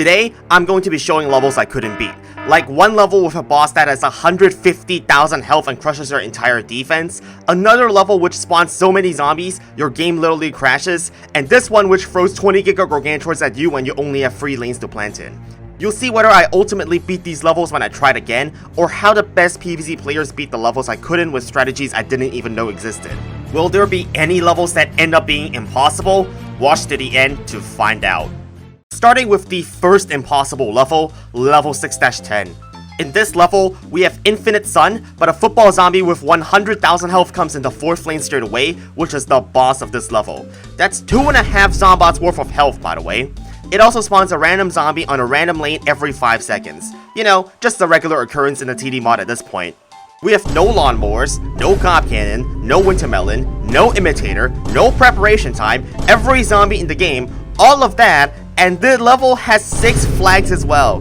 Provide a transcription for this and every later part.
Today, I'm going to be showing levels I couldn't beat. Like one level with a boss that has 150,000 health and crushes your entire defense, another level which spawns so many zombies, your game literally crashes, and this one which throws 20 giga gargantuars at you when you only have 3 lanes to plant in. You'll see whether I ultimately beat these levels when I tried again, or how the best PvZ players beat the levels I couldn't with strategies I didn't even know existed. Will there be any levels that end up being impossible? Watch to the end to find out. Starting with the first impossible level, level 6-10. In this level, we have Infinite Sun, but a football zombie with 100,000 health comes in the 4th lane straight away, which is the boss of this level. That's 2.5 zombots worth of health, by the way. It also spawns a random zombie on a random lane every 5 seconds. You know, just a regular occurrence in the TD mod at this point. We have no lawnmowers, no gob cannon, no wintermelon, no imitator, no preparation time, every zombie in the game, all of that, and the level has 6 flags as well.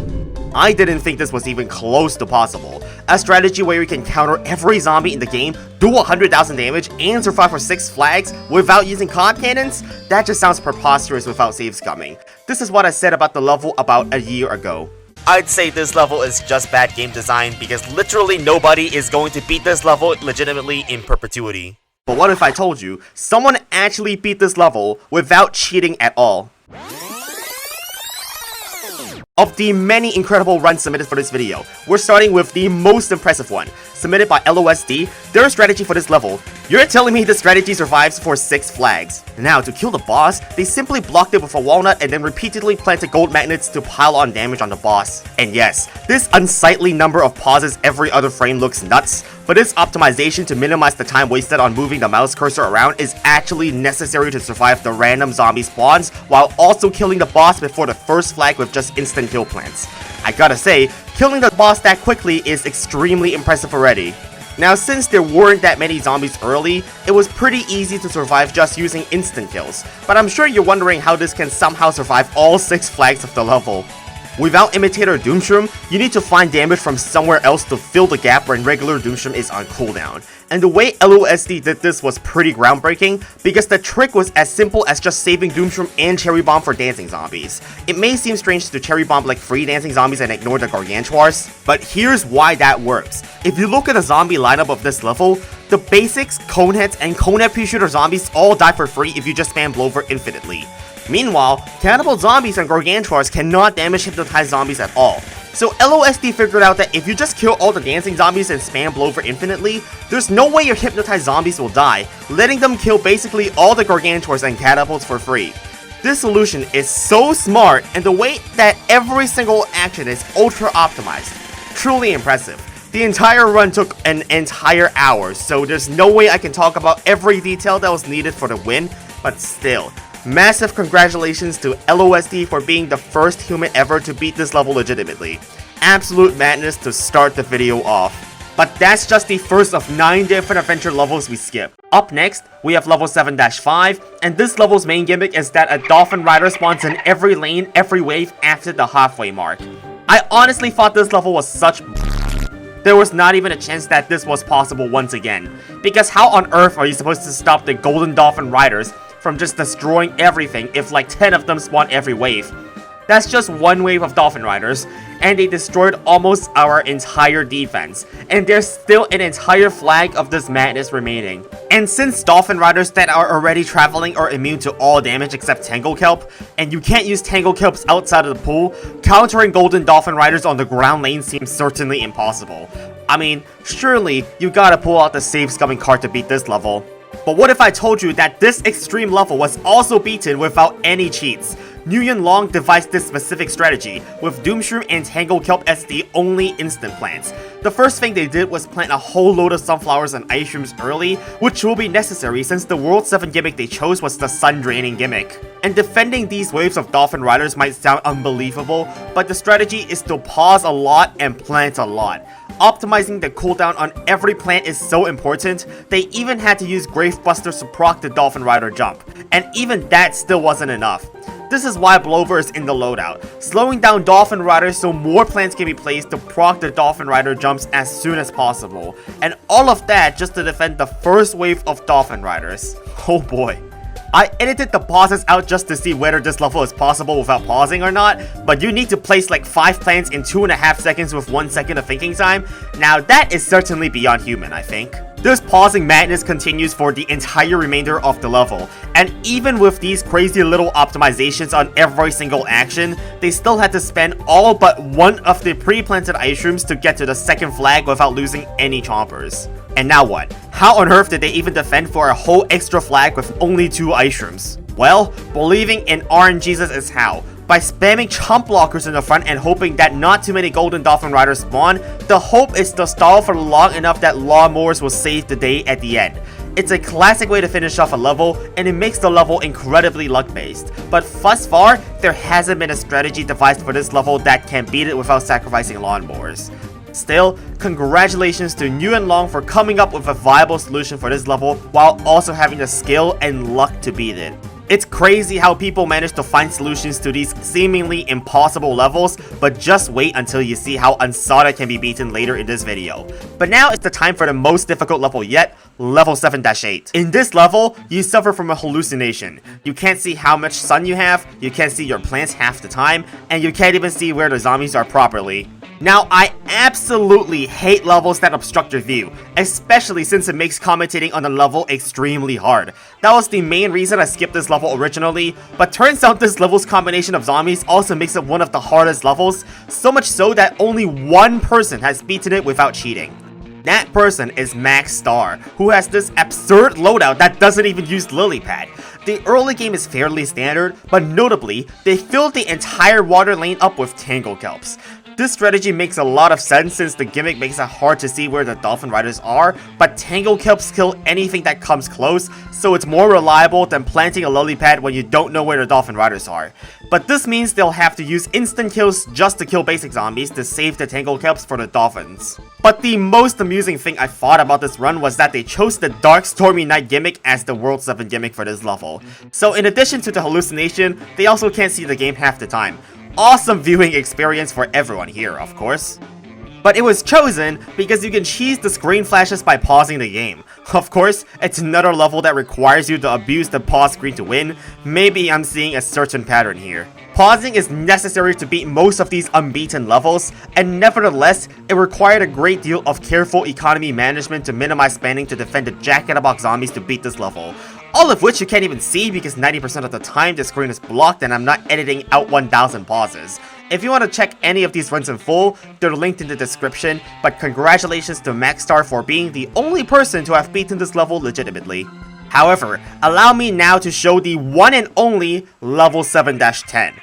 I didn't think this was even close to possible. A strategy where you can counter every zombie in the game, do 100,000 damage, and survive for 6 flags without using gob cannons? That just sounds preposterous without saves coming. This is what I said about the level about a year ago. I'd say this level is just bad game design because literally nobody is going to beat this level legitimately in perpetuity. But what if I told you someone actually beat this level without cheating at all? Of the many incredible runs submitted for this video, we're starting with the most impressive one, submitted by LOSD. Their strategy for this level, you're telling me the strategy survives for 6 flags. Now, to kill the boss, they simply blocked it with a walnut and then repeatedly planted gold magnets to pile on damage on the boss. And yes, this unsightly number of pauses every other frame looks nuts, but this optimization to minimize the time wasted on moving the mouse cursor around is actually necessary to survive the random zombie spawns while also killing the boss before the first flag with just instant kill plants. I gotta say, killing the boss that quickly is extremely impressive already. Now, since there weren't that many zombies early, it was pretty easy to survive just using instant kills, but I'm sure you're wondering how this can somehow survive all 6 flags of the level. Without Imitator Doomshroom, you need to find damage from somewhere else to fill the gap when regular Doomshroom is on cooldown. And the way LOSD did this was pretty groundbreaking, because the trick was as simple as just saving Doomshroom and Cherry Bomb for dancing zombies. It may seem strange to Cherry Bomb like free dancing zombies and ignore the Gargantuars, but here's why that works. If you look at the zombie lineup of this level, the basics, Coneheads, and Conehead Pea-Shooter zombies all die for free if you just spam Blover infinitely. Meanwhile, Cannibal Zombies and Gargantuars cannot damage hypnotized zombies at all. So LOSD figured out that if you just kill all the dancing zombies and spam Blover infinitely, there's no way your hypnotized zombies will die, letting them kill basically all the Gargantuars and Catapults for free. This solution is so smart, and the way that every single action is ultra optimized. Truly impressive. The entire run took an entire hour, so there's no way I can talk about every detail that was needed for the win, but still. Massive congratulations to LOSD for being the first human ever to beat this level legitimately. Absolute madness to start the video off. But that's just the first of 9 different adventure levels we skip. Up next, we have level 7-5, and this level's main gimmick is that a Dolphin Rider spawns in every lane, every wave after the halfway mark. I honestly thought this level was such there was not even a chance that this was possible once again. Because how on earth are you supposed to stop the Golden Dolphin Riders from just destroying everything if like 10 of them spawn every wave? That's just one wave of Dolphin Riders, and they destroyed almost our entire defense, and there's still an entire flag of this madness remaining. And since Dolphin Riders that are already traveling are immune to all damage except Tangle Kelp, and you can't use Tangle Kelps outside of the pool, countering Golden Dolphin Riders on the ground lane seems certainly impossible. I mean, surely you gotta pull out the save scumming card to beat this level. But what if I told you that this extreme level was also beaten without any cheats? Nguyen Long devised this specific strategy, with Doomshroom and Tangle Kelp as the only instant plants. The first thing they did was plant a whole load of sunflowers and ice shrooms early, which will be necessary since the World 7 gimmick they chose was the sun draining gimmick. And defending these waves of Dolphin Riders might sound unbelievable, but the strategy is to pause a lot and plant a lot. Optimizing the cooldown on every plant is so important, they even had to use Gravebusters to proc the Dolphin Rider jump, and even that still wasn't enough. This is why Blover is in the loadout, slowing down Dolphin Riders so more plants can be placed to proc the Dolphin Rider jumps as soon as possible. And all of that just to defend the first wave of Dolphin Riders. Oh boy. I edited the pauses out just to see whether this level is possible without pausing or not, but you need to place like 5 plants in 2.5 seconds with 1 second of thinking time. Now that is certainly beyond human, I think. This pausing madness continues for the entire remainder of the level, and even with these crazy little optimizations on every single action, they still had to spend all but one of the pre-planted ice shrooms to get to the second flag without losing any chompers. And now what? How on earth did they even defend for a whole extra flag with only 2 ice shrooms? Well, believing in RNGesus is how. By spamming chump blockers in the front and hoping that not too many golden dolphin riders spawn, the hope is to stall for long enough that lawnmowers will save the day at the end. It's a classic way to finish off a level, and it makes the level incredibly luck-based. But thus far, there hasn't been a strategy devised for this level that can beat it without sacrificing lawnmowers. Still, congratulations to New and Long for coming up with a viable solution for this level while also having the skill and luck to beat it. It's crazy how people manage to find solutions to these seemingly impossible levels, but just wait until you see how Unsodded can be beaten later in this video. But now it's the time for the most difficult level yet, level 7-8. In this level, you suffer from a hallucination. You can't see how much sun you have, you can't see your plants half the time, and you can't even see where the zombies are properly. Now, I absolutely hate levels that obstruct your view, especially since it makes commentating on the level extremely hard. That was the main reason I skipped this level originally, but turns out this level's combination of zombies also makes it one of the hardest levels, so much so that only one person has beaten it without cheating. That person is Max Star, who has this absurd loadout that doesn't even use lily pad. The early game is fairly standard, but notably, they filled the entire water lane up with tangle kelps. This strategy makes a lot of sense since the gimmick makes it hard to see where the dolphin riders are, but tangle kelps kill anything that comes close, so it's more reliable than planting a lily pad when you don't know where the dolphin riders are. But this means they'll have to use instant kills just to kill basic zombies to save the tangle kelps for the dolphins. But the most amusing thing I thought about this run was that they chose the Dark Stormy Night gimmick as the World 7 gimmick for this level. So in addition to the hallucination, they also can't see the game half the time. Awesome viewing experience for everyone here, of course. But it was chosen because you can cheese the screen flashes by pausing the game. Of course, it's another level that requires you to abuse the pause screen to win. Maybe I'm seeing a certain pattern here. Pausing is necessary to beat most of these unbeaten levels, and nevertheless, it required a great deal of careful economy management to minimize spending to defend the jack-in-the-box zombies to beat this level. All of which you can't even see because 90% of the time the screen is blocked and I'm not editing out 1000 pauses. If you want to check any of these runs in full, they're linked in the description, but congratulations to Maxstar for being the only person to have beaten this level legitimately. However, allow me now to show the one and only level 7-10.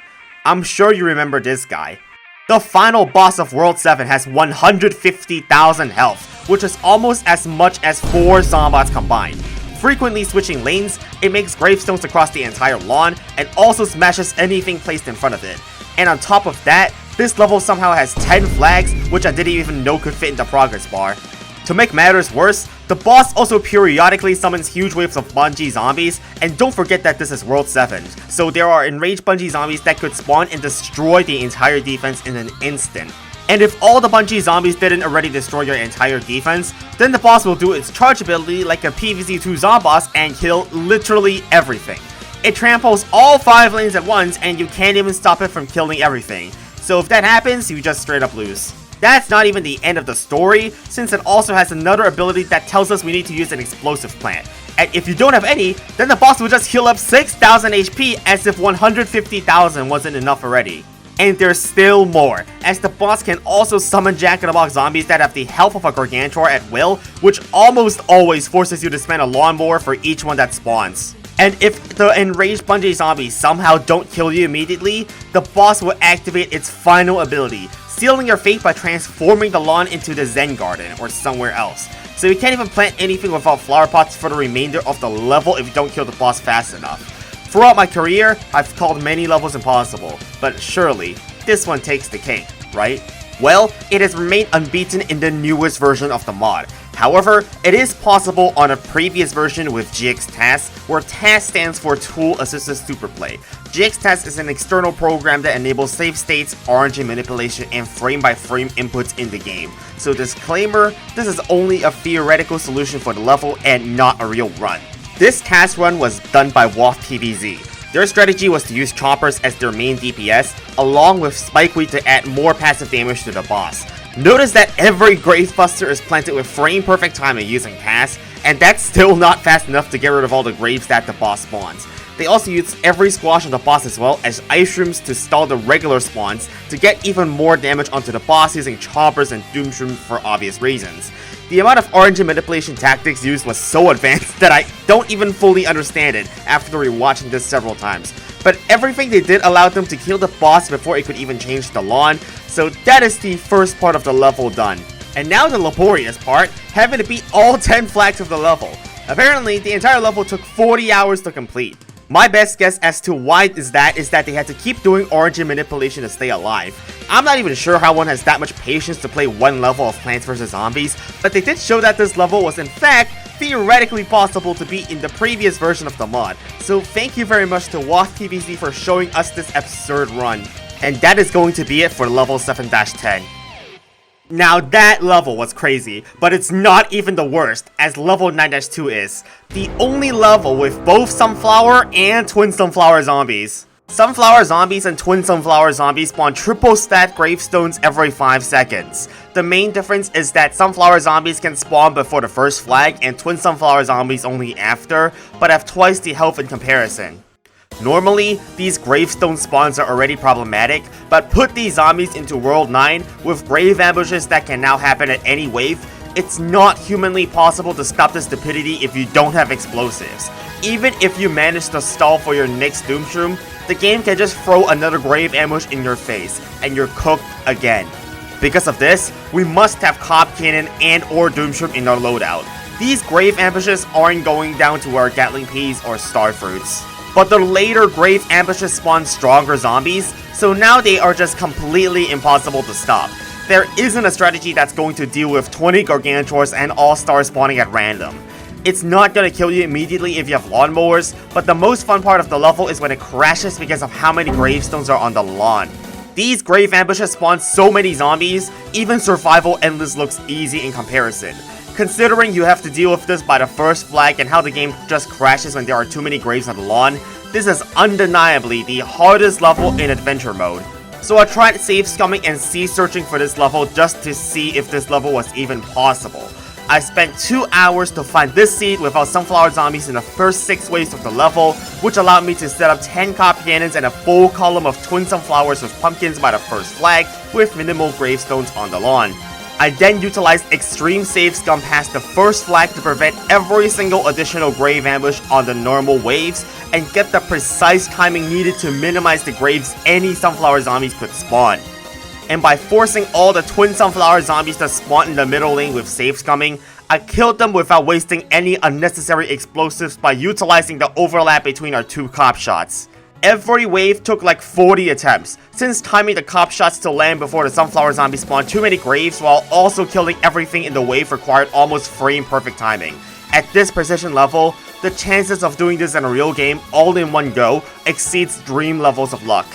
I'm sure you remember this guy. The final boss of World 7 has 150,000 health, which is almost as much as 4 zombots combined. Frequently switching lanes, it makes gravestones across the entire lawn and also smashes anything placed in front of it. And on top of that, this level somehow has 10 flags, which I didn't even know could fit in the progress bar. To make matters worse, the boss also periodically summons huge waves of bungee zombies, and don't forget that this is World 7, so there are enraged bungee zombies that could spawn and destroy the entire defense in an instant. And if all the bungee zombies didn't already destroy your entire defense, then the boss will do its charge ability like a PvZ2 Zomboss and kill literally everything. It tramples all 5 lanes at once and you can't even stop it from killing everything. So if that happens, you just straight up lose. That's not even the end of the story, since it also has another ability that tells us we need to use an explosive plant. And if you don't have any, then the boss will just heal up 6,000 HP as if 150,000 wasn't enough already. And there's still more, as the boss can also summon jack-in-the-box zombies that have the health of a Gargantuar at will, which almost always forces you to spend a lawnmower for each one that spawns. And if the enraged bungee zombies somehow don't kill you immediately, the boss will activate its final ability, sealing your fate by transforming the lawn into the Zen Garden or somewhere else. So you can't even plant anything without flower pots for the remainder of the level if you don't kill the boss fast enough. Throughout my career, I've called many levels impossible, but surely, this one takes the cake, right? Well, it has remained unbeaten in the newest version of the mod. However, it is possible on a previous version with GXTAS, where TAS stands for Tool Assisted Superplay. GXTAS is an external program that enables save states, RNG manipulation, and frame-by-frame inputs in the game. So disclaimer, this is only a theoretical solution for the level and not a real run. This task run was done by WaftPBZ. Their strategy was to use choppers as their main DPS, along with Spikeweed to add more passive damage to the boss. Notice that every Gravebuster is planted with frame-perfect timing using tasks, and that's still not fast enough to get rid of all the graves that the boss spawns. They also use every squash on the boss as well as ice shrooms to stall the regular spawns to get even more damage onto the boss using choppers and doom shrooms for obvious reasons. The amount of RNG manipulation tactics used was so advanced that I don't even fully understand it after rewatching this several times. But everything they did allowed them to kill the boss before it could even change the lawn, so that is the first part of the level done. And now the laborious part, having to beat all 10 flags of the level. Apparently, the entire level took 40 hours to complete. My best guess as to why is that they had to keep doing origin manipulation to stay alive. I'm not even sure how one has that much patience to play one level of Plants vs Zombies, but they did show that this level was in fact theoretically possible to beat in the previous version of the mod. So thank you very much to WaftPBZ for showing us this absurd run. And that is going to be it for level 7-10. Now that level was crazy, but it's not even the worst, as level 9-2 is. The only level with both Sunflower and Twin Sunflower Zombies. Sunflower Zombies and Twin Sunflower Zombies spawn triple stat gravestones every 5 seconds. The main difference is that Sunflower Zombies can spawn before the first flag and Twin Sunflower Zombies only after, but have twice the health in comparison. Normally, these gravestone spawns are already problematic, but put these zombies into World 9 with grave ambushes that can now happen at any wave, it's not humanly possible to stop the stupidity if you don't have explosives. Even if you manage to stall for your next Doomshroom, the game can just throw another grave ambush in your face, and you're cooked again. Because of this, we must have Cob Cannon and or Doomshroom in our loadout. These grave ambushes aren't going down to our Gatling Peas or Starfruits. But the later grave ambushes spawn stronger zombies, so now they are just completely impossible to stop. There isn't a strategy that's going to deal with 20 Gargantuars and All-Stars spawning at random. It's not gonna kill you immediately if you have lawnmowers, but the most fun part of the level is when it crashes because of how many gravestones are on the lawn. These grave ambushes spawn so many zombies, even survival endless looks easy in comparison. Considering you have to deal with this by the first flag and how the game just crashes when there are too many graves on the lawn, this is undeniably the hardest level in adventure mode. So I tried save scumming and sea searching for this level just to see if this level was even possible. I spent 2 hours to find this seed without Sunflower Zombies in the first 6 waves of the level, which allowed me to set up 10 Cob Cannons and a full column of Twin Sunflowers with pumpkins by the first flag with minimal gravestones on the lawn. I then utilized extreme save scum past the first flag to prevent every single additional grave ambush on the normal waves and get the precise timing needed to minimize the graves any Sunflower Zombies could spawn. And by forcing all the Twin Sunflower Zombies to spawn in the middle lane with save scumming, I killed them without wasting any unnecessary explosives by utilizing the overlap between our 2 cop shots. Every wave took like 40 attempts, since timing the cop shots to land before the Sunflower Zombie spawned too many graves while also killing everything in the wave required almost frame-perfect timing. At this precision level, the chances of doing this in a real game all in one go exceeds dream levels of luck.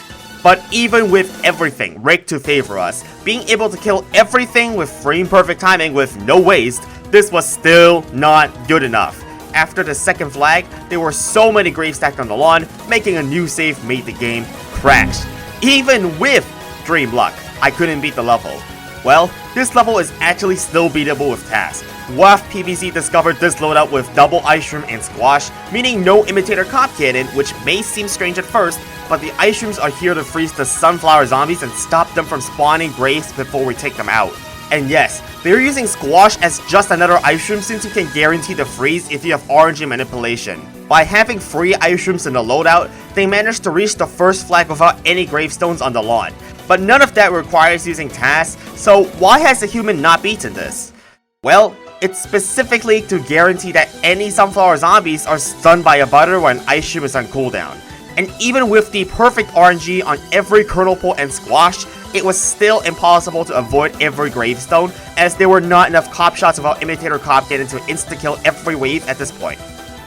But even with everything rigged to favor us, being able to kill everything with frame-perfect timing with no waste, this was still not good enough. After the second flag, there were so many graves stacked on the lawn, making a new save made the game crash. Even with dream luck, I couldn't beat the level. Well, this level is actually still beatable with tasks. WaftPBZ discovered this loadout with double Ice Shroom and Squash, meaning no Imitator Cob Cannon, which may seem strange at first, but the Ice Shrooms are here to freeze the Sunflower Zombies and stop them from spawning graves before we take them out. And yes, they're using Squash as just another Ice Shroom since you can guarantee the freeze if you have RNG manipulation. By having free Ice Shrooms in the loadout, they managed to reach the first flag without any gravestones on the lawn. But none of that requires using tasks, so why has the human not beaten this? Well, it's specifically to guarantee that any Sunflower Zombies are stunned by a butter when Ice Shroom is on cooldown. And even with the perfect RNG on every Kernel Pole and Squash, it was still impossible to avoid every gravestone, as there were not enough cop shots without Imitator Cob Cannon to insta-kill every wave at this point.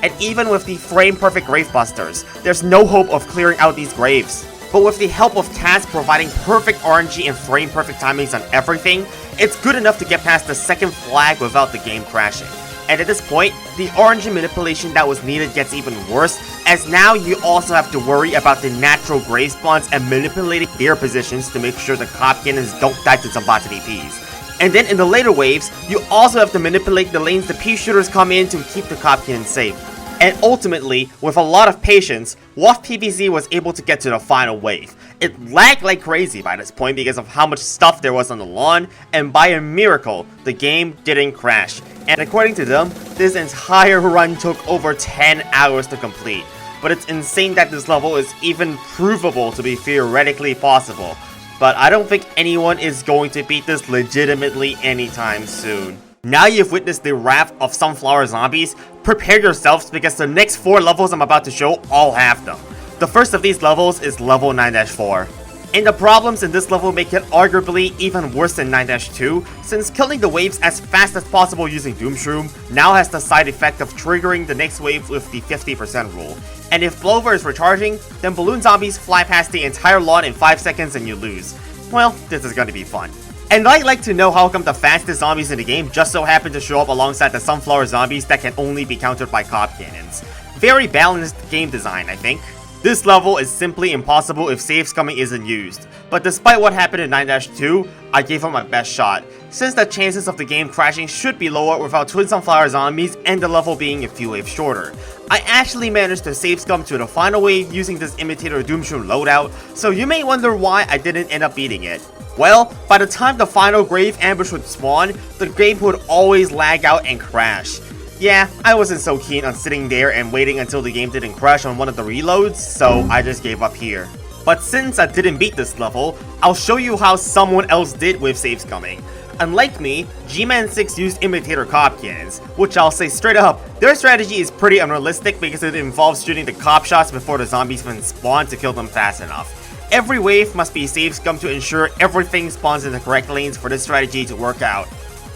And even with the frame-perfect Gravebusters, there's no hope of clearing out these graves. But with the help of tasks providing perfect RNG and frame-perfect timings on everything, it's good enough to get past the second flag without the game crashing. And at this point, the RNG manipulation that was needed gets even worse, as now you also have to worry about the natural grave spawns and manipulating their positions to make sure the cop cannons don't die to Zambata DPs. And then in the later waves, you also have to manipulate the lanes the pea shooters come in to keep the cop cannons safe. And ultimately, with a lot of patience, WAF PvZ was able to get to the final wave. It lagged like crazy by this point because of how much stuff there was on the lawn, and by a miracle, the game didn't crash. And according to them, this entire run took over 10 hours to complete. But it's insane that this level is even provable to be theoretically possible. But I don't think anyone is going to beat this legitimately anytime soon. Now you've witnessed the wrath of sunflower zombies, prepare yourselves because the next 4 levels I'm about to show all have them. The first of these levels is level 9-4. And the problems in this level make it arguably even worse than 9-2, since killing the waves as fast as possible using Doomshroom now has the side effect of triggering the next wave with the 50% rule. And if Blover is recharging, then balloon zombies fly past the entire lawn in 5 seconds and you lose. Well, this is gonna be fun. And I'd like to know how come the fastest zombies in the game just so happen to show up alongside the sunflower zombies that can only be countered by cop cannons. Very balanced game design, I think. This level is simply impossible if save scumming isn't used, but despite what happened in 9-2, I gave it my best shot, since the chances of the game crashing should be lower without twin sunflower zombies and the level being a few waves shorter. I actually managed to save scum to the final wave using this imitator Doomshroom loadout, so you may wonder why I didn't end up beating it. Well, by the time the final grave ambush would spawn, the game would always lag out and crash. Yeah, I wasn't so keen on sitting there and waiting until the game didn't crash on one of the reloads, so I just gave up here. But since I didn't beat this level, I'll show you how someone else did with save scumming. Unlike me, G-Man6 used imitator cop cannons, which I'll say straight up, their strategy is pretty unrealistic because it involves shooting the cop shots before the zombies even spawn to kill them fast enough. Every wave must be save scum to ensure everything spawns in the correct lanes for this strategy to work out.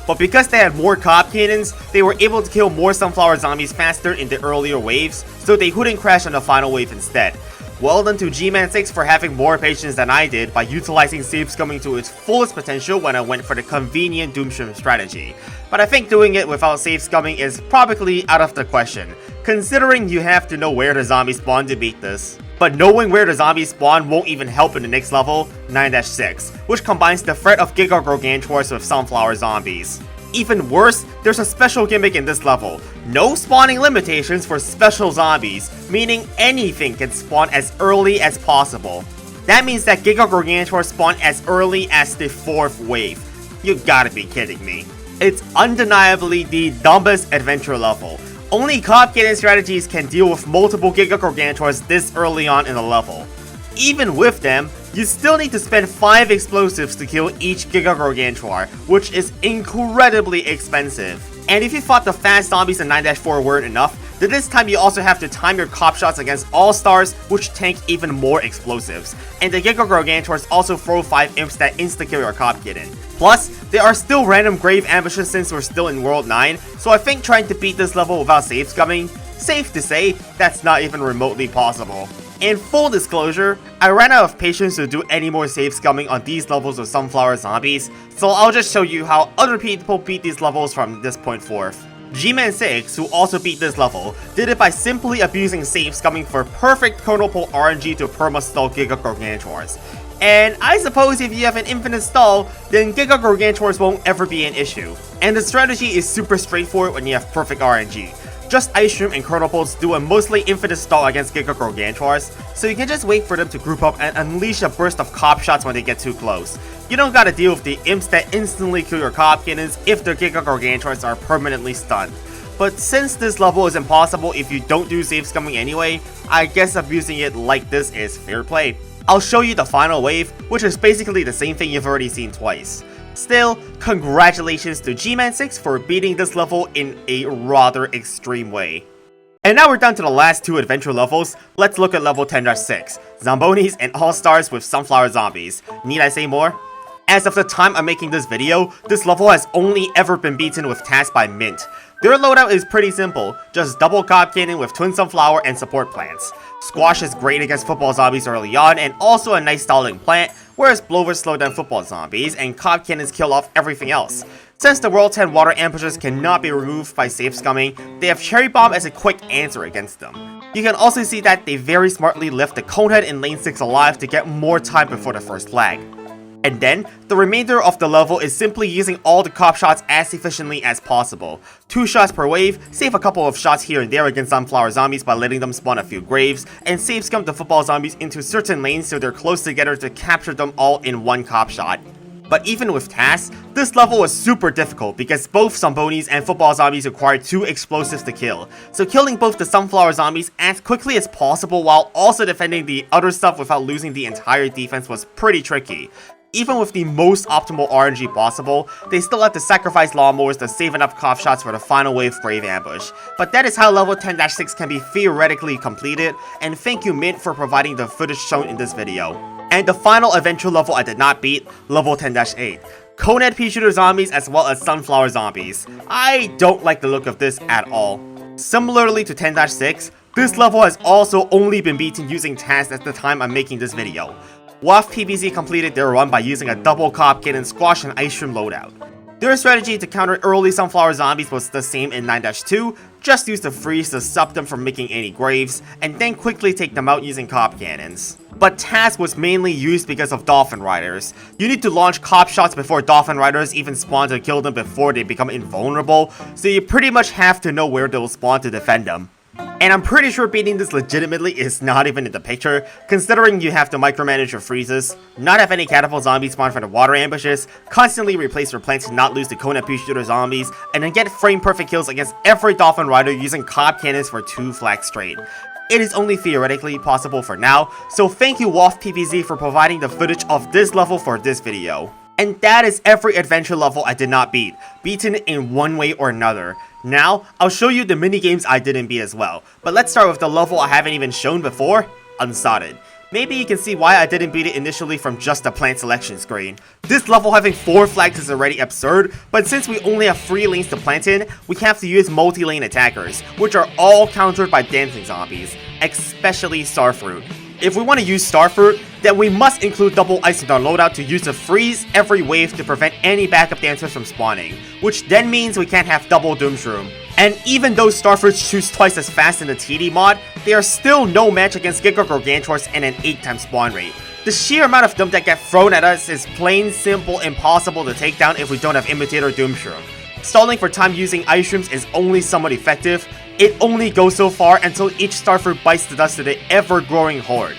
But because they had more cop cannons, they were able to kill more sunflower zombies faster in the earlier waves, so they wouldn't crash on the final wave instead. Well done to G-Man6 for having more patience than I did by utilizing save scumming to its fullest potential when I went for the convenient Doomshroom strategy. But I think doing it without save scumming is probably out of the question, considering you have to know where the zombies spawn to beat this. But knowing where the zombies spawn won't even help in the next level, 9-6, which combines the threat of Giga Gargantuars with sunflower zombies. Even worse, there's a special gimmick in this level. No spawning limitations for special zombies, meaning anything can spawn as early as possible. That means that Giga Gargantuars spawn as early as the 4th wave. You gotta be kidding me. It's undeniably the dumbest adventure level. Only cop cannon strategies can deal with multiple Giga Gargantuars this early on in the level. Even with them, you still need to spend 5 explosives to kill each Giga Gargantuar, which is incredibly expensive. And if you thought the fast zombies in 9-4 weren't enough, then this time you also have to time your cop shots against all-stars, which tank even more explosives. And the Giga Gargantuars also throw 5 imps that insta-kill your cop cannon. Plus, there are still random grave ambushes since we're still in World 9, so I think trying to beat this level without save scumming, safe to say, that's not even remotely possible. In full disclosure, I ran out of patience to do any more save scumming on these levels of sunflower zombies, so I'll just show you how other people beat these levels from this point forth. G-Man6, who also beat this level, did it by simply abusing save scumming for perfect kernel pull RNG to perma-stall Giga Gargantuars. And I suppose if you have an infinite stall, then Giga Gargantuars won't ever be an issue. And the strategy is super straightforward when you have perfect RNG. Just Ice Shroom and Kernel Pulse do a mostly infinite stall against Giga Gargantuars, so you can just wait for them to group up and unleash a burst of cop shots when they get too close. You don't gotta deal with the imps that instantly kill your cop cannons if their Giga Gargantuars are permanently stunned. But since this level is impossible if you don't do save scumming anyway, I guess abusing it like this is fair play. I'll show you the final wave, which is basically the same thing you've already seen twice. Still, congratulations to G-Man6 for beating this level in a rather extreme way. And now we're down to the last 2 adventure levels. Let's look at level 10-6, Zambonis and All-Stars with Sunflower Zombies. Need I say more? As of the time I'm making this video, this level has only ever been beaten with tasks by Mint. Their loadout is pretty simple, just double cop cannon with twin sunflower and support plants. Squash is great against football zombies early on and also a nice stalling plant, whereas blowers slow down football zombies and cop cannons kill off everything else. Since the World 10 water ambushes cannot be removed by safe scumming, they have Cherry Bomb as a quick answer against them. You can also see that they very smartly left the Conehead in lane 6 alive to get more time before the first flag. And then, the remainder of the level is simply using all the cop shots as efficiently as possible. 2 shots per wave, save a couple of shots here and there against Sunflower Zombies by letting them spawn a few graves, and safe scum the Football Zombies into certain lanes so they're close together to capture them all in one cop shot. But even with tasks, this level was super difficult because both Zombonis and Football Zombies require 2 explosives to kill, so killing both the Sunflower Zombies as quickly as possible while also defending the other stuff without losing the entire defense was pretty tricky. Even with the most optimal RNG possible, they still have to sacrifice lawnmowers to save enough cop shots for the final wave grave ambush. But that is how level 10-6 can be theoretically completed, and thank you Mint for providing the footage shown in this video. And the final adventure level I did not beat, level 10-8. Conehead pea shooter zombies as well as Sunflower Zombies. I don't like the look of this at all. Similarly to 10-6, this level has also only been beaten using tasks at the time I'm making this video. WAF PvZ completed their run by using a double cop kit and squash and ice stream loadout. Their strategy to counter early Sunflower Zombies was the same in 9-2, just use the freeze to stop them from making any graves, and then quickly take them out using cop cannons. But Task was mainly used because of Dolphin Riders. You need to launch cop shots before Dolphin Riders even spawn to kill them before they become invulnerable, so you pretty much have to know where they'll spawn to defend them. And I'm pretty sure beating this legitimately is not even in the picture, considering you have to micromanage your freezes, not have any catapult zombies spawn for the water ambushes, constantly replace your plants to not lose to Conehead pea shooter zombies, and then get frame perfect kills against every Dolphin Rider using cop cannons for 2 flags straight. It is only theoretically possible for now, so thank you WAF PvZ for providing the footage of this level for this video. And that is every adventure level I did not beat, beaten in one way or another. Now, I'll show you the minigames I didn't beat as well, but let's start with the level I haven't even shown before, Unsodded. Maybe you can see why I didn't beat it initially from just the plant selection screen. This level having 4 flags is already absurd, but since we only have 3 lanes to plant in, we have to use multi-lane attackers, which are all countered by dancing zombies, especially Starfruit. If we want to use Starfruit, then we must include double ice in our loadout to use a freeze every wave to prevent any backup dancers from spawning, which then means we can't have double Doomshroom. And even though Starfruits choose twice as fast in the TD mod, they are still no match against Giga Gargantuars and an 8-time spawn rate. The sheer amount of them that get thrown at us is plain simple impossible to take down if we don't have Imitator Doomshroom. Stalling for time using ice streams is only somewhat effective. It only goes so far until each Starfruit bites the dust to the ever-growing horde.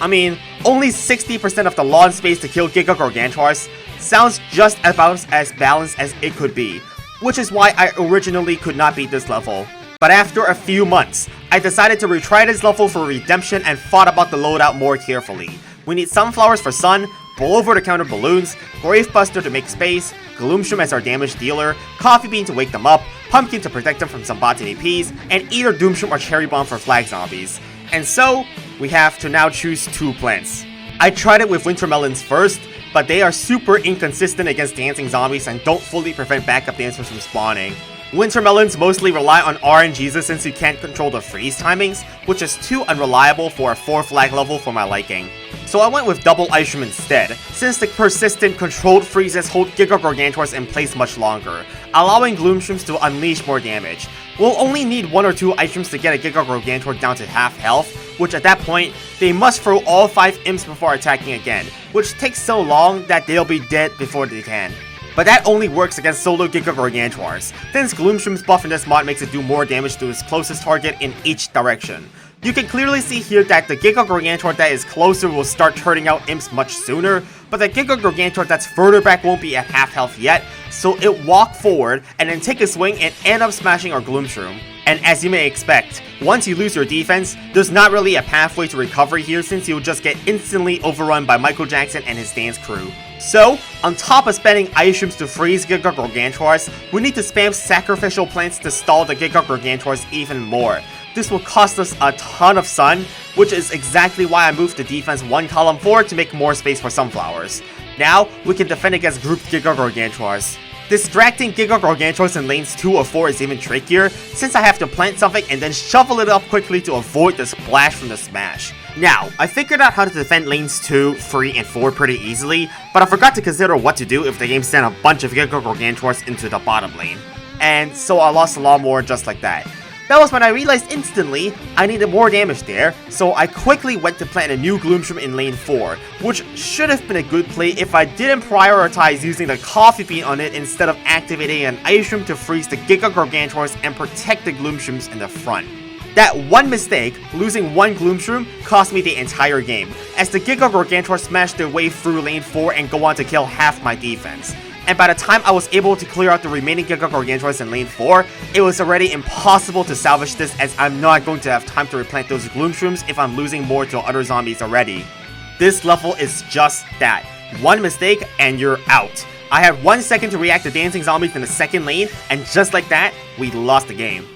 I mean, only 60% of the lawn space to kill Giga Gargantuars sounds just about as balanced as it could be, which is why I originally could not beat this level. But after a few months, I decided to retry this level for redemption and thought about the loadout more carefully. We need Sunflowers for Sun, Blowover to counter balloons, Gravebuster to make space, Gloomshroom as our damage dealer, Coffee Bean to wake them up, Pumpkin to protect them from some botany APs, and either Doomshroom or Cherry Bomb for flag zombies. And so, we have to now choose 2 plants. I tried it with Winter Melons first, but they are super inconsistent against dancing zombies and don't fully prevent backup dancers from spawning. Winter Melons mostly rely on RNGs since you can't control the freeze timings, which is too unreliable for a 4 flag level for my liking. So I went with double ice stream instead, since the persistent controlled freezes hold Giga Gargantuars in place much longer, allowing Gloomshrooms to unleash more damage. We'll only need 1 or 2 ice streams to get a Giga Gargantuar down to half health, which at that point, they must throw all 5 imps before attacking again, which takes so long that they'll be dead before they can. But that only works against solo Giga Gargantuars, since Gloomshroom's buff in this mod makes it do more damage to its closest target in each direction. You can clearly see here that the Giga Gargantuar that is closer will start turning out imps much sooner, but the Giga Gargantuar that's further back won't be at half health yet, so it walk forward and then take a swing and end up smashing our Gloomshroom. And as you may expect, once you lose your defense, there's not really a pathway to recovery here since you'll just get instantly overrun by Michael Jackson and his dance crew. So, on top of spending ice streams to freeze Giga Gargantuars, we need to spam sacrificial plants to stall the Giga Gargantuars even more. This will cost us a ton of sun, which is exactly why I moved the defense 1 column forward to make more space for Sunflowers. Now, we can defend against grouped Giga Gargantuars. Distracting Giga Gargantuars in lanes 2 or 4 is even trickier, since I have to plant something and then shuffle it up quickly to avoid the splash from the smash. Now, I figured out how to defend lanes 2, 3, and 4 pretty easily, but I forgot to consider what to do if the game sent a bunch of Giga Gargantuars into the bottom lane. And so I lost a lot more just like that. That was when I realized instantly I needed more damage there, so I quickly went to plant a new Gloomshroom in lane 4, which should have been a good play if I didn't prioritize using the Coffee Bean on it instead of activating an Ice Room to freeze the Giga Gargantuars and protect the Gloomshrooms in the front. That one mistake, losing one Gloomshroom, cost me the entire game, as the Giga Gargantuars smashed their way through lane 4 and go on to kill half my defense. And by the time I was able to clear out the remaining Giga Gargantuars in lane 4, it was already impossible to salvage this, as I'm not going to have time to replant those Gloomshrooms if I'm losing more to other zombies already. This level is just that. One mistake and you're out. I had 1 second to react to dancing zombies in the second lane, and just like that, we lost the game.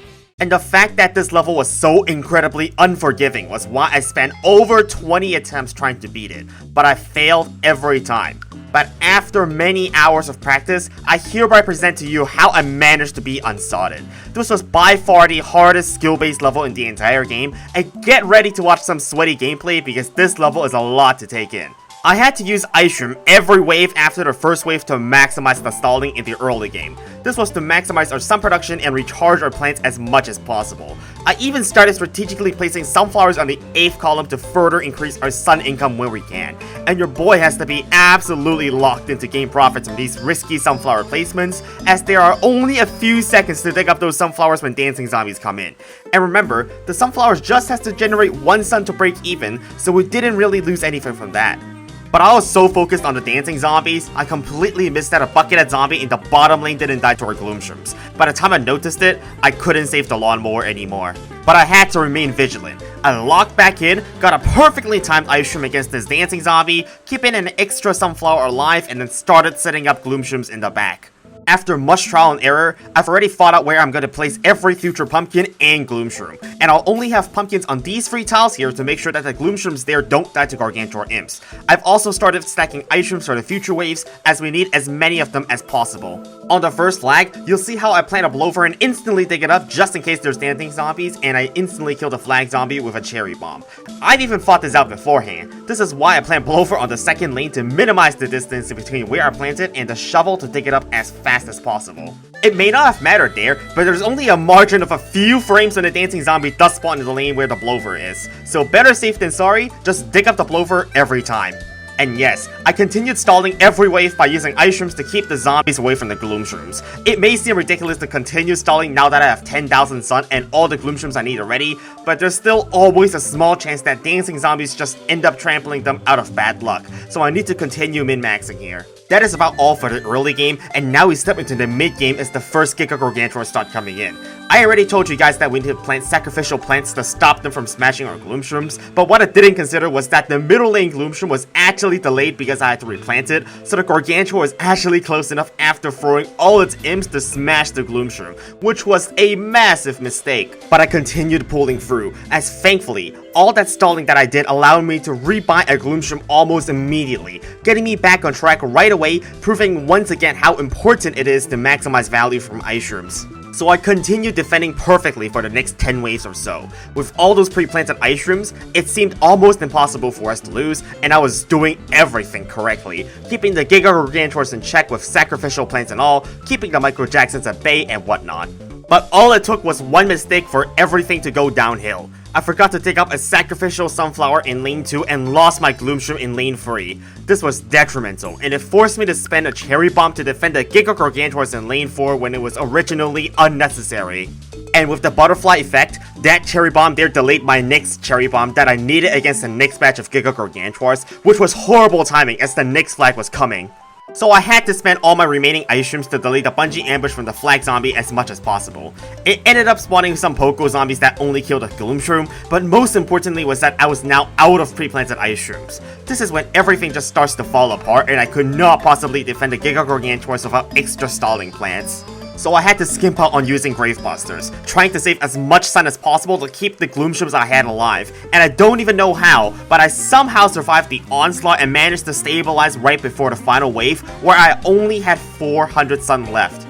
And the fact that this level was so incredibly unforgiving was why I spent over 20 attempts trying to beat it, but I failed every time. But after many hours of practice, I hereby present to you how I managed to beat Unsodded. This was by far the hardest skill-based level in the entire game, and get ready to watch some sweaty gameplay because this level is a lot to take in. I had to use Ice Room every wave after the first wave to maximize the stalling in the early game. This was to maximize our sun production and recharge our plants as much as possible. I even started strategically placing sunflowers on the 8th column to further increase our sun income when we can. And your boy has to be absolutely locked in to gain profits from these risky sunflower placements, as there are only a few seconds to dig up those sunflowers when dancing zombies come in. And remember, the sunflowers just has to generate 1 sun to break even, so we didn't really lose anything from that. But I was so focused on the dancing zombies, I completely missed that a buckethead zombie in the bottom lane didn't die to our Gloomshrooms. By the time I noticed it, I couldn't save the lawnmower anymore. But I had to remain vigilant. I locked back in, got a perfectly timed Ice Room against this dancing zombie, keeping an extra sunflower alive, and then started setting up Gloomshrooms in the back. After much trial and error, I've already thought out where I'm going to place every future pumpkin and Gloomshroom, and I'll only have pumpkins on these 3 tiles here to make sure that the Gloomshrooms there don't die to Gargantuar imps. I've also started stacking Ice Rooms for the future waves, as we need as many of them as possible. On the first flag, you'll see how I plant a Blover and instantly dig it up just in case there's dancing zombies, and I instantly kill the flag zombie with a cherry bomb. I've even thought this out beforehand. This is why I plant Blover on the second lane to minimize the distance between where I planted and the shovel to dig it up as fast as possible. It may not have mattered there, but there's only a margin of a few frames when the dancing zombie does spawn in the lane where the Blover is. So better safe than sorry, just dig up the Blover every time. And yes, I continued stalling every wave by using Ice Rooms to keep the zombies away from the Gloomshrooms. It may seem ridiculous to continue stalling now that I have 10,000 sun and all the Gloomshrooms I need already, but there's still always a small chance that dancing zombies just end up trampling them out of bad luck, so I need to continue min-maxing here. That is about all for the early game, and now we step into the mid-game as the first Giga Gargantuars start coming in. I already told you guys that we need to plant sacrificial plants to stop them from smashing our Gloomshrooms, but what I didn't consider was that the middle lane Gloomshroom was actually delayed because I had to replant it, so the Gargantuar was actually close enough after throwing all its imps to smash the Gloomshroom, which was a massive mistake. But I continued pulling through, as thankfully, all that stalling that I did allowed me to rebuy a Gloomshroom almost immediately, getting me back on track right away, proving once again how important it is to maximize value from Ice Rooms. So I continued defending perfectly for the next 10 waves or so. With all those pre-planted Ice Rooms, it seemed almost impossible for us to lose, and I was doing everything correctly, keeping the Giga Gargantuars in check with sacrificial plants and all, keeping the Micro Jacksons at bay and whatnot. But all it took was one mistake for everything to go downhill. I forgot to dig up a sacrificial sunflower in lane 2 and lost my Gloomshroom in lane 3. This was detrimental, and it forced me to spend a cherry bomb to defend the Giga Gargantuars in lane 4 when it was originally unnecessary. And with the butterfly effect, that cherry bomb there delayed my next cherry bomb that I needed against the next batch of Giga Gargantuars, which was horrible timing as the next flag was coming. So I had to spend all my remaining Ice Rooms to delay the bungee ambush from the flag zombie as much as possible. It ended up spawning some Poco zombies that only killed a Gloomshroom, but most importantly was that I was now out of pre-planted Ice Rooms. This is when everything just starts to fall apart and I could not possibly defend the Giga Gargantuars without extra stalling plants. so I had to skimp out on using Gravebusters, trying to save as much sun as possible to keep the Gloomshrooms I had alive, and I don't even know how, but I somehow survived the onslaught and managed to stabilize right before the final wave, where I only had 400 sun left.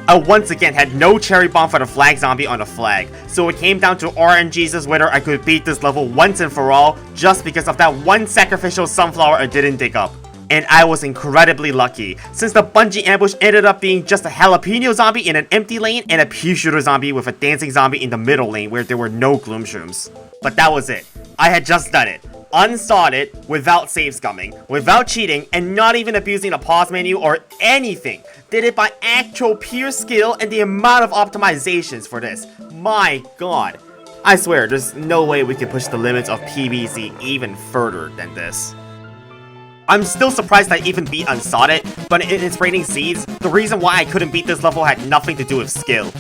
I once again had no cherry bomb for the flag zombie on the flag, so it came down to RNG's whether I could beat this level once and for all, just because of that one sacrificial sunflower I didn't dig up. And I was incredibly lucky, since the bungee ambush ended up being just a jalapeno zombie in an empty lane and a pea shooter zombie with a dancing zombie in the middle lane where there were no Gloomshrooms. But that was it. I had just done it. Unsodded, without save scumming, without cheating, and not even abusing the pause menu or anything. Did it by actual pure skill and the amount of optimizations for this. My god. I swear, there's no way we can push the limits of PvZ even further than this. I'm still surprised I even beat Unsodded, but in its rating seeds, the reason why I couldn't beat this level had nothing to do with skill.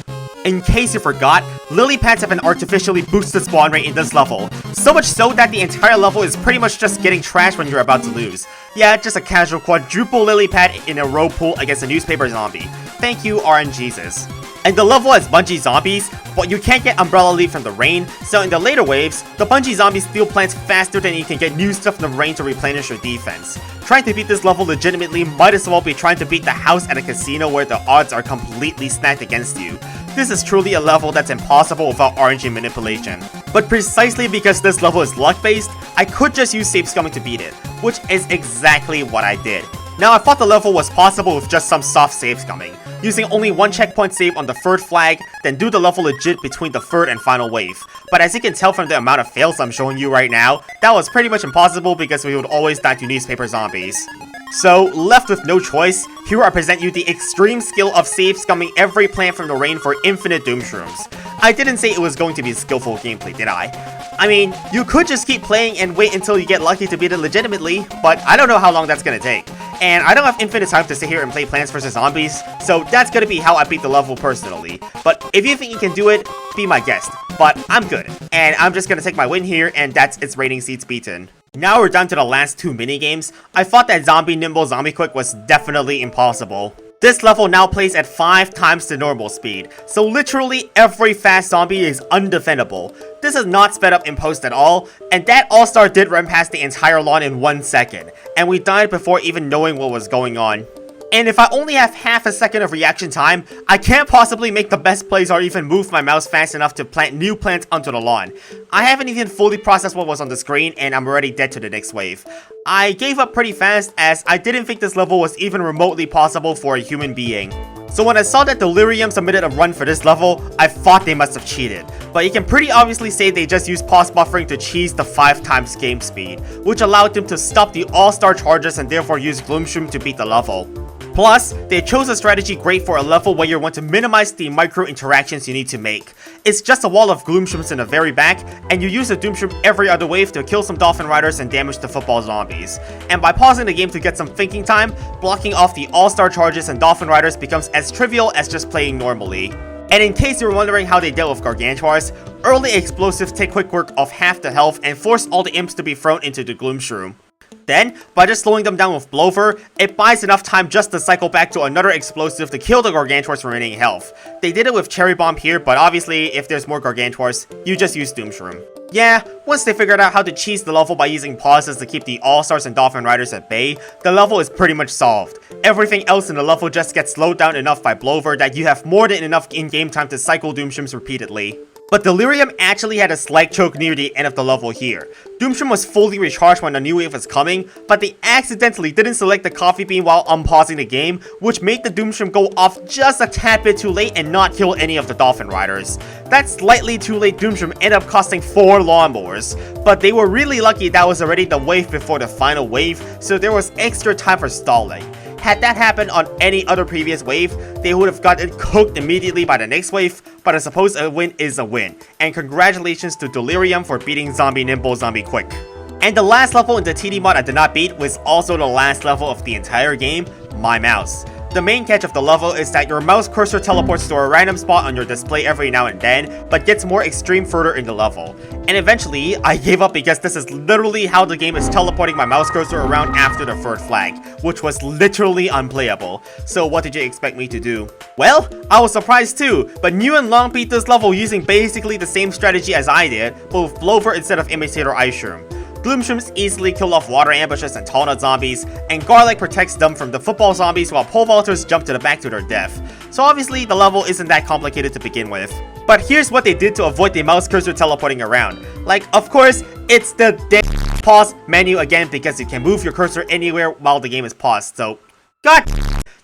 In case you forgot, lily pads have an artificially boosted spawn rate in this level, so much so that the entire level is pretty much just getting trashed when you're about to lose. Yeah, just a casual quadruple lily pad in a row pool against a newspaper zombie. Thank you, RNG's. And the level has bungee zombies, but you can't get umbrella leaf from the rain, so in the later waves, the bungee zombies steal plants faster than you can get new stuff from the rain to replenish your defense. Trying to beat this level legitimately might as well be trying to beat the house at a casino where the odds are completely stacked against you. This is truly a level that's impossible without RNG manipulation. But precisely because this level is luck-based, I could just use save scumming to beat it, which is exactly what I did. Now, I thought the level was possible with just some soft save scumming, using only one checkpoint save on the third flag, then do the level legit between the third and final wave. But as you can tell from the amount of fails I'm showing you right now, that was pretty much impossible because we would always die to newspaper zombies. So, left with no choice, here I present you the extreme skill of save scumming every plant from the rain for infinite Doomshrooms. I didn't say it was going to be skillful gameplay, did I? I mean, you could just keep playing and wait until you get lucky to beat it legitimately, but I don't know how long that's gonna take. And I don't have infinite time to sit here and play Plants vs Zombies, so that's gonna be how I beat the level personally. But if you think you can do it, be my guest. But I'm good, and I'm just gonna take my win here, and that's its rating seats beaten. Now we're down to the last two minigames. I thought that Zombie Nimble Zombie Quick was definitely impossible. This level now plays at 5 times the normal speed, so literally every fast zombie is undefendable. This is not sped up in post at all, and that all-star did run past the entire lawn in 1 second, and we died before even knowing what was going on. And if I only have half a second of reaction time, I can't possibly make the best plays or even move my mouse fast enough to plant new plants onto the lawn. I haven't even fully processed what was on the screen and I'm already dead to the next wave. I gave up pretty fast as I didn't think this level was even remotely possible for a human being. So when I saw that Delirium submitted a run for this level, I thought they must have cheated. But you can pretty obviously say they just used pause buffering to cheese the 5 times game speed, which allowed them to stop the all-star charges and therefore use Gloomshroom to beat the level. Plus, they chose a strategy great for a level where you want to minimize the micro interactions you need to make. It's just a wall of Gloomshrooms in the very back, and you use a Doomshroom every other wave to kill some Dolphin Riders and damage the football zombies. And by pausing the game to get some thinking time, blocking off the all-star charges and Dolphin Riders becomes as trivial as just playing normally. And in case you were wondering how they dealt with Gargantuars, early explosives take quick work off half the health and force all the imps to be thrown into the Gloomshroom. Then, by just slowing them down with Blover, it buys enough time just to cycle back to another explosive to kill the Gargantuar's remaining health. They did it with Cherry Bomb here, but obviously, if there's more Gargantuars, you just use Doomshroom. Yeah, once they figured out how to cheese the level by using pauses to keep the All-Stars and Dolphin Riders at bay, the level is pretty much solved. Everything else in the level just gets slowed down enough by Blover that you have more than enough in-game time to cycle Doomshrooms repeatedly. But Delirium actually had a slight choke near the end of the level here. Doomshroom was fully recharged when the new wave was coming, but they accidentally didn't select the coffee bean while unpausing the game, which made the Doomshroom go off just a tad bit too late and not kill any of the Dolphin Riders. That slightly too late Doomshroom ended up costing 4 lawnmowers, but they were really lucky that was already the wave before the final wave, so there was extra time for stalling. Had that happened on any other previous wave, they would have gotten cooked immediately by the next wave, but I suppose a win is a win, and congratulations to Delirium for beating Zombie Nimble Zombie Quick. And the last level in the TD mod I did not beat was also the last level of the entire game, My Mouse. The main catch of the level is that your mouse cursor teleports to a random spot on your display every now and then, but gets more extreme further in the level. And eventually, I gave up because this is literally how the game is teleporting my mouse cursor around after the third flag, which was literally unplayable. So what did you expect me to do? Well, I was surprised too, but New and Long beat this level using basically the same strategy as I did, but with Blover instead of Imitator Ice Shroom. Gloomshrooms easily kill off water ambushes and tall nut zombies, and Garlic protects them from the football zombies while pole vaulters jump to the back to their death. So obviously the level isn't that complicated to begin with. But here's what they did to avoid the mouse cursor teleporting around. Like, of course, it's the pause menu again because you can move your cursor anywhere while the game is paused, so god,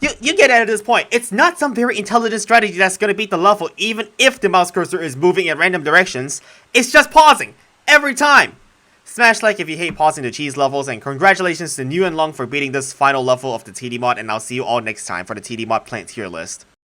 you get it at this point. It's not some very intelligent strategy that's gonna beat the level even if the mouse cursor is moving in random directions. It's just pausing every time. Smash like if you hate pausing the cheese levels, and congratulations to New and Long for beating this final level of the TD mod, and I'll see you all next time for the TD mod plant tier list.